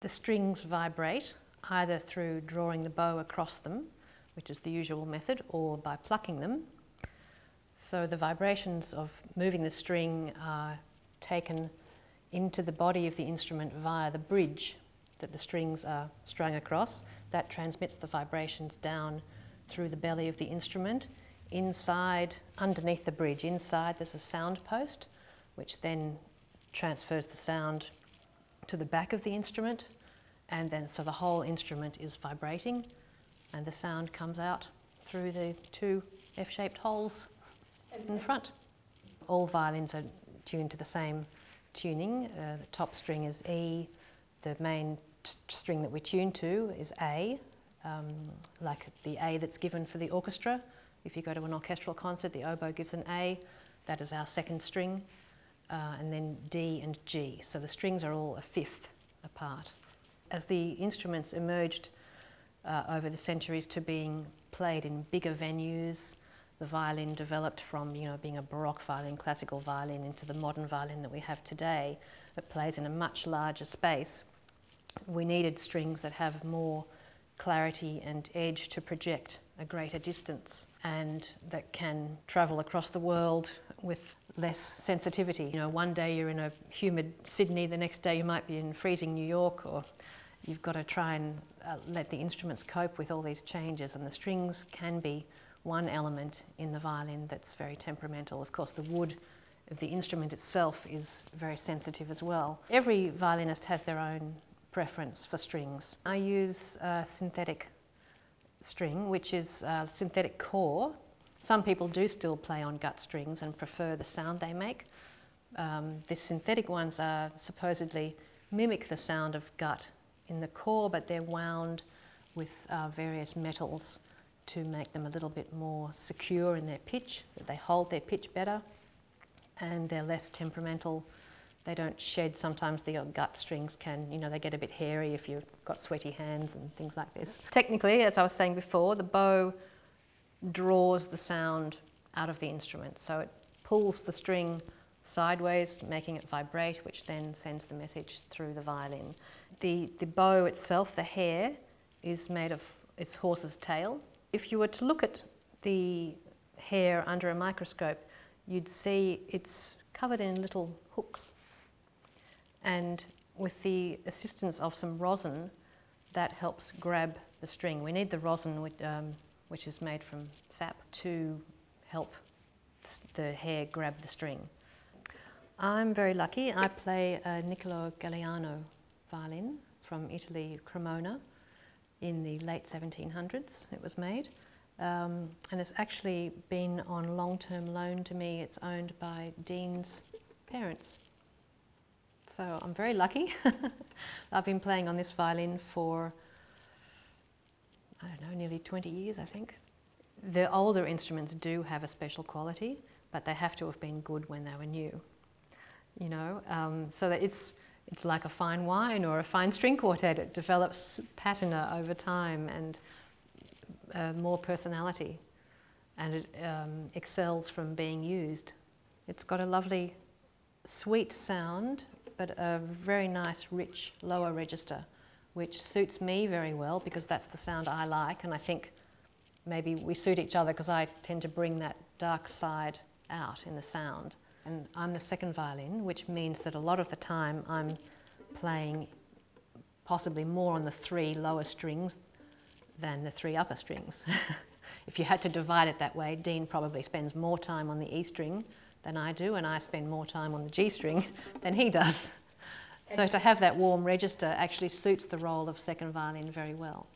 The strings vibrate either through drawing the bow across them, which is the usual method, or by plucking them. So the vibrations of moving the string are taken into the body of the instrument via the bridge that the strings are strung across. That transmits the vibrations down through the belly of the instrument. Inside, underneath the bridge, inside there's a sound post, which then transfers the sound to the back of the instrument, and then so the whole instrument is vibrating and the sound comes out through the two F-shaped holes in the front. All violins are tuned to the same tuning. The top string is E, the main string that we tune to is A, like the A that's given for the orchestra. If you go to an orchestral concert, the oboe gives an A, that is our second string, and then D and G. So the strings are all a fifth apart. As the instruments emerged over the centuries to being played in bigger venues, the violin developed from being a Baroque violin, classical violin, into the modern violin that we have today that plays in a much larger space. We needed strings that have more clarity and edge to project a greater distance and that can travel across the world with less sensitivity. One day you're in a humid Sydney, the next day you might be in freezing New York, or you've got to try and let the instruments cope with all these changes, and the strings can be one element in the violin that's very temperamental. Of course, the wood of the instrument itself is very sensitive as well. Every violinist has their own preference for strings. I use a synthetic string, which is a synthetic core. Some people do still play on gut strings and prefer the sound they make. The synthetic ones are supposedly mimic the sound of gut in the core, but they're wound with various metals to make them a little bit more secure in their pitch, that they hold their pitch better, and they're less temperamental. They don't shed. Sometimes the gut strings can, they get a bit hairy if you've got sweaty hands and things like this. Technically, as I was saying before, the bow draws the sound out of the instrument. So it pulls the string sideways, making it vibrate, which then sends the message through the violin. The bow itself, the hair, is made of its horse's tail. If you were to look at the hair under a microscope, you'd see it's covered in little hooks. And with the assistance of some rosin, that helps grab the string. We need the rosin, which is made from sap, to help the hair grab the string. I'm very lucky. I play a Niccolo Galliano violin from Italy, Cremona, in the late 1700s it was made. And it's actually been on long-term loan to me. It's owned by Dean's parents. So I'm very lucky. I've been playing on this violin for, I don't know, nearly 20 years, I think. The older instruments do have a special quality, but they have to have been good when they were new. So that it's like a fine wine or a fine string quartet. It develops patina over time and more personality, and it excels from being used. It's got a lovely, sweet sound, but a very nice, rich lower register, which suits me very well because that's the sound I like, and I think maybe we suit each other because I tend to bring that dark side out in the sound. And I'm the second violin, which means that a lot of the time I'm playing possibly more on the 3 lower strings than the 3 upper strings. If you had to divide it that way, Dean probably spends more time on the E string than I do, and I spend more time on the G string than he does. So to have that warm register actually suits the role of second violin very well.